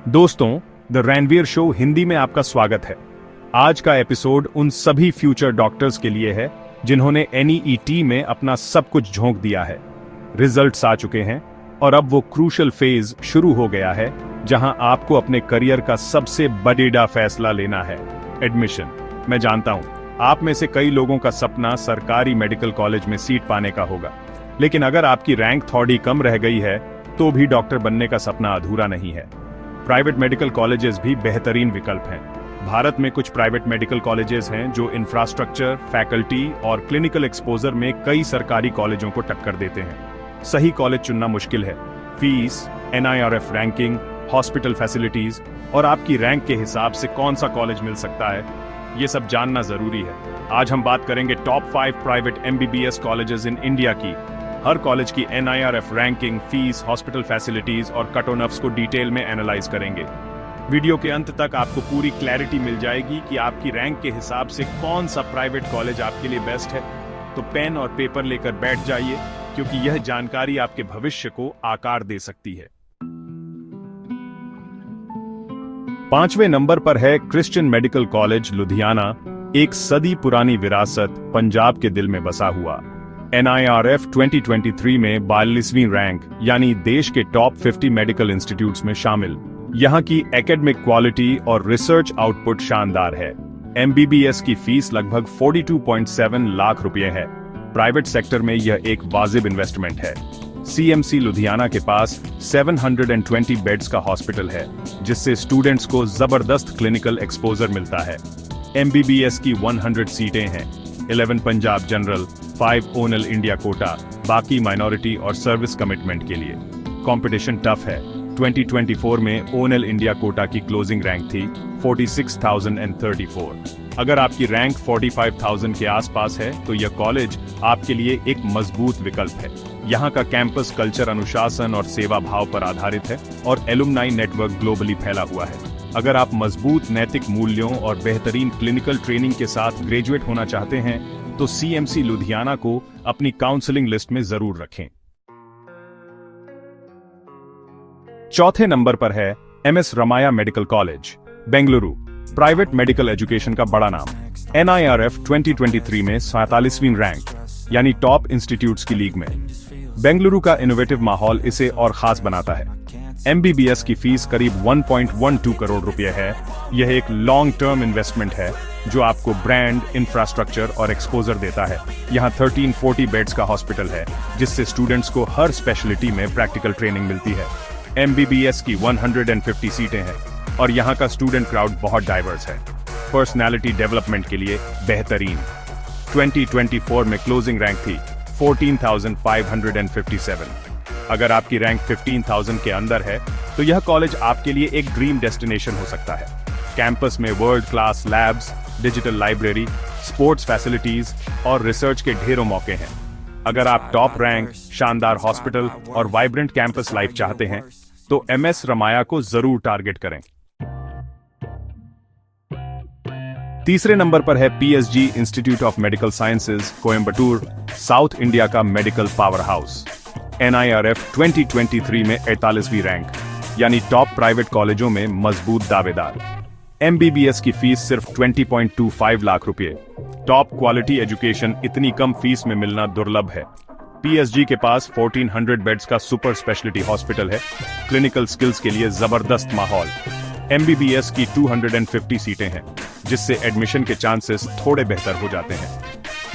दोस्तों, the Ranveer show Hindi में आपका स्वागत है। आज का एपिसोड उन सभी फ्यूचर डॉक्टर्स के लिए है जिन्होंने एनईईटी में अपना सब कुछ झोंक दिया है। रिजल्ट्स आ चुके हैं और अब वो क्रूशल फेज शुरू हो गया है जहां आपको अपने करियर का सबसे बड़ा फैसला लेना है, एडमिशन। मैं जानता हूं आप में से कई लोगों का सपना सरकारी मेडिकल कॉलेज में सीट पाने का होगा, लेकिन अगर आपकी रैंक थोड़ी कम रह गई है तो भी डॉक्टर बनने का सपना अधूरा नहीं है। प्राइवेट मेडिकल कॉलेजेस भी बेहतरीन विकल्प हैं। भारत में कुछ प्राइवेट मेडिकल कॉलेजेस हैं जो इंफ्रास्ट्रक्चर, फैकल्टी और क्लिनिकल एक्सपोजर में कई सरकारी कॉलेजों को टक्कर देते हैं। सही कॉलेज चुनना मुश्किल है। Fees, NIRF ranking, hospital facilities और आपकी रैंक के हिसाब से कौन सा कॉलेज मिल सकता है, ये सब जानना जरूरी है। आज हम बात करेंगे top 5 private MBBS colleges in India की। हर कॉलेज की NIRF ranking, fees, hospital facilities और कट ऑफ्स को डिटेल में एनालाइज करेंगे। वीडियो के अंत तक आपको पूरी क्लैरिटी मिल जाएगी कि आपकी रैंक के हिसाब से कौन सा प्राइवेट कॉलेज आपके लिए बेस्ट है। तो पेन और पेपर लेकर बैठ जाइए, क्योंकि यह जानकारी आपके भविष्य को आकार दे सकती है। 5वें नंबर पर है क्रिश्चियन मेडिकल कॉलेज लुधियाना, एक सदी पुरानी विरासत, पंजाब के दिल में बसा हुआ। एनआईआरएफ 2023 में 42वीं रैंक, यानी देश के टॉप 50 मेडिकल इंस्टीट्यूट्स में शामिल। यहाँ की एकेडमिक क्वालिटी और रिसर्च आउटपुट शानदार है। एमबीबीएस की फीस लगभग 42.7 लाख रुपए है। प्राइवेट सेक्टर में यह एक वाजिब इन्वेस्टमेंट है। सीएमसी लुधियाना के पास 720 बेड्स का हॉस्पिटल है, जिससे स्टूडेंट्स को जबरदस्त क्लिनिकल एक्सपोजर मिलता है। एमबीबीएस की 100 सीटें हैं, 11 पंजाब जनरल, 5 ओनल इंडिया कोटा, बाकी माइनॉरिटी और सर्विस कमिटमेंट के लिए। कंपटीशन टफ है। 2024 में ओनल इंडिया कोटा की क्लोजिंग रैंक थी 46,034। अगर आपकी रैंक 45,000 के आसपास है तो यह कॉलेज आपके लिए एक मजबूत विकल्प है। यहाँ का कैंपस कल्चर अनुशासन और सेवा भाव पर आधारित है और एलुमनाई नेटवर्क ग्लोबली फैला हुआ है। अगर आप मजबूत नैतिक मूल्यों और बेहतरीन क्लिनिकल ट्रेनिंग के साथ ग्रेजुएट होना चाहते हैं तो सीएमसी लुधियाना को अपनी काउंसलिंग लिस्ट में जरूर रखें। चौथे नंबर पर है MS Ramya medical college, Bengaluru. Private medical education का बड़ा नाम। एनआईआरएफ 2023 में 47वीं रैंक, यानी टॉप इंस्टीट्यूट्स की लीग में। बेंगलुरु का इनोवेटिव माहौल इसे और खास बनाता है। एमबीबीएस की फीस करीब 1.12 करोड़ रुपए है। यह एक लॉन्ग टर्म इन्वेस्टमेंट है जो आपको ब्रांड, इंफ्रास्ट्रक्चर और एक्सपोजर देता है। यहाँ 1340 बेड्स का हॉस्पिटल है, जिससे स्टूडेंट्स को हर स्पेशलिटी में प्रैक्टिकल ट्रेनिंग मिलती है। एमबीबीएस की 150 सीटें हैं और यहाँ का स्टूडेंट क्राउड बहुत डाइवर्स है। पर्सनालिटी डेवलपमेंट के लिए बेहतरीन। 2024 में क्लोजिंग रैंक थी 14,557। अगर आपकी रैंक 15,000 के अंदर है तो यह कॉलेज आपके लिए एक ड्रीम डेस्टिनेशन हो सकता है। कैंपस में world class labs, digital library, sports facilities और रिसर्च के ढेरों मौके हैं। अगर आप टॉप रैंक, शानदार हॉस्पिटल और वाइब्रेंट कैंपस लाइफ चाहते हैं तो एमएस रमाया को जरूर टारगेट करें। तीसरे नंबर पर है PSG institute of medical sciences, Coimbatore, south India का मेडिकल पावर हाउस। एनआईआरएफ 2023 में 48वीं रैंक, यानी टॉप प्राइवेट कॉलेजों में मजबूत दावेदार। एमबीबीएस की फीस सिर्फ 20.25 लाख रुपए। टॉप क्वालिटी एजुकेशन इतनी कम फीस में मिलना दुर्लभ है। पीएसजी के पास 1400 बेड्स का सुपर स्पेशलिटी हॉस्पिटल है, क्लिनिकल स्किल्स के लिए जबरदस्त माहौल। एमबीबीएस की 250 सीटें हैं, जिससे एडमिशन के चांसेस थोड़े बेहतर हो जाते हैं।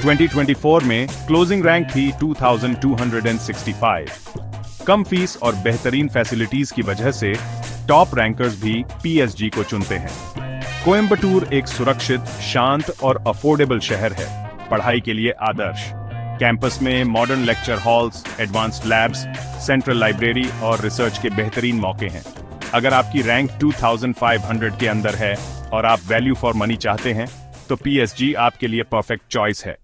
2024 में क्लोजिंग रैंक थी 2265। कम फीस और बेहतरीन फैसिलिटीज की वजह से टॉप रैंकर्स भी पीएसजी को चुनते हैं। कोयंबटूर एक सुरक्षित, शांत और अफोर्डेबल शहर है, पढ़ाई के लिए आदर्श। कैंपस में modern lecture halls, advanced labs, central library और रिसर्च के बेहतरीन मौके हैं। अगर आपकी रैंक 2500 के अंदर है और आप वैल्यू फॉर मनी चाहते हैं तो पीएसजी आपके लिए परफेक्ट चॉइस है।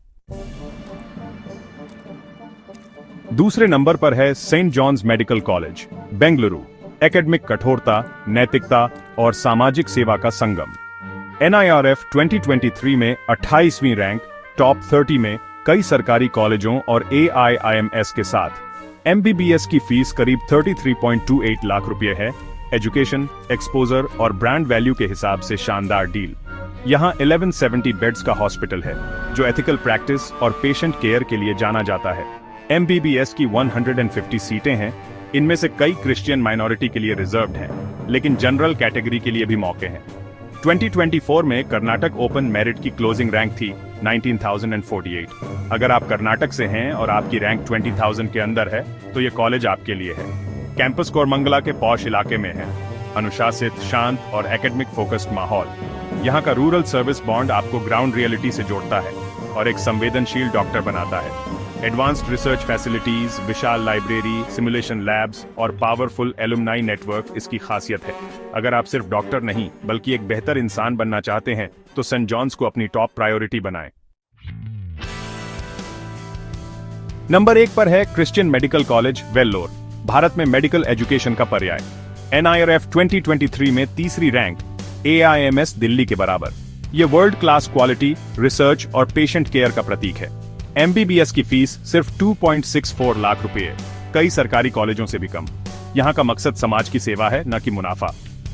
दूसरे नंबर पर है Saint John's medical college, Bengaluru. Academic कठोरता, नैतिकता और सामाजिक सेवा का संगम। एनआईआरएफ 2023 में 28वीं रैंक, टॉप 30 में कई सरकारी कॉलेजों और एआईआईएमएस के साथ। एमबीबीएस की फीस करीब 33.28 लाख रुपए है। एजुकेशन, एक्सपोजर और ब्रांड वैल्यू के हिसाब से शानदार डील। यहाँ 1170 बेड्स का हॉस्पिटल है जो एथिकल प्रैक्टिस और पेशेंट केयर के लिए जाना जाता है। MBBS की 150 सीटें हैं, इनमें से कई क्रिश्चियन माइनॉरिटी के लिए रिजर्व्ड हैं, लेकिन जनरल कैटेगरी के लिए भी मौके हैं। 2024 में कर्नाटक ओपन मेरिट की क्लोजिंग रैंक थी 19,048। अगर आप कर्नाटक से हैं और आपकी रैंक 20,000 के अंदर है तो ये कॉलेज आपके लिए है। कैंपस कोरमंगला के पॉश इलाके में है। अनुशासित, शांत और एकेडमिक फोकस्ड माहौल। यहाँ का रूरल सर्विस बॉन्ड आपको ग्राउंड रियलिटी से जोड़ता है और एक संवेदनशील डॉक्टर बनाता है। एडवांस्ड रिसर्च फैसिलिटीज, विशाल लाइब्रेरी, सिमुलेशन लैब्स और पावरफुल एलुमनाई नेटवर्क इसकी खासियत है। अगर आप सिर्फ डॉक्टर नहीं बल्कि एक बेहतर इंसान बनना चाहते हैं तो सेंट जॉन्स को अपनी टॉप प्रायोरिटी बनाएं। नंबर 1 पर है Christian medical college Vellore, Bharat में मेडिकल एजुकेशन का पर्याय। NIRF 2023 में तीसरी रैंक, AIMS दिल्ली के बराबर। यह वर्ल्ड क्लास क्वालिटी, रिसर्च और पेशेंट केयर का प्रतीक है। MBBS की फीस सिर्फ 2.64 लाख रुपए है, कई सरकारी कॉलेजों से भी कम। यहाँ का मकसद समाज की सेवा है, न कि मुनाफा।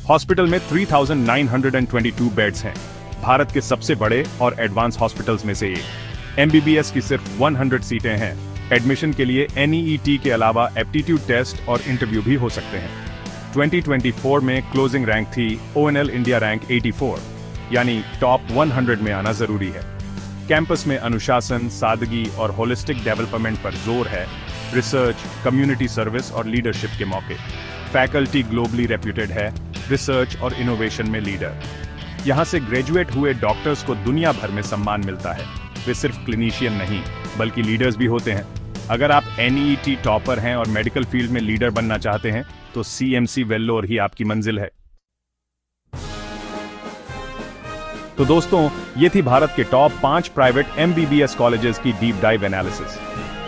हॉस्पिटल में 3,922 बेड्स हैं, भारत के सबसे बड़े और एडवांस हॉस्पिटल्स में से एक। MBBS की सिर्फ 100 सीटें हैं। एडमिशन के लिए NEET के अलावा एप्टीट्यूड टेस्ट और इंटरव्यू भी हो सकते हैं। 2024 में क्लोजिंग रैंक थी ONL इंडिया रैंक 84, यानी टॉप 100 में आना जरूरी है। कैंपस में अनुशासन, सादगी और होलिस्टिक डेवलपमेंट पर जोर है। रिसर्च, कम्युनिटी सर्विस और लीडरशिप के मौके। फैकल्टी ग्लोबली रेप्यूटेड है, रिसर्च और इनोवेशन में लीडर। यहाँ से ग्रेजुएट हुए डॉक्टर्स को दुनिया भर में सम्मान मिलता है। वे सिर्फ क्लिनिशियन नहीं बल्कि लीडर्स भी होते हैं। अगर आप NEET टॉपर हैं और मेडिकल फील्ड में लीडर बनना चाहते हैं तो CMC वेल्लोर ही आपकी मंजिल है। तो दोस्तों, ये थी भारत के टॉप 5 प्राइवेट MBBS कॉलेजेस की डीप डाइव एनालिसिस।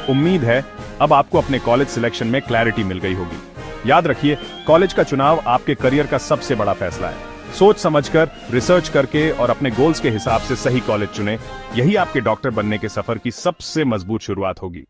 उम्मीद है अब आपको अपने कॉलेज सिलेक्शन में क्लैरिटी मिल गई होगी। याद रखिए, कॉलेज का चुनाव आपके करियर का सबसे बड़ा फैसला है। सोच समझकर, रिसर्च करके और अपने गोल्स के हिसाब से सही कॉलेज चुनें। यही आपके डॉक्टर बनने के सफर की सबसे मजबूत शुरुआत होगी।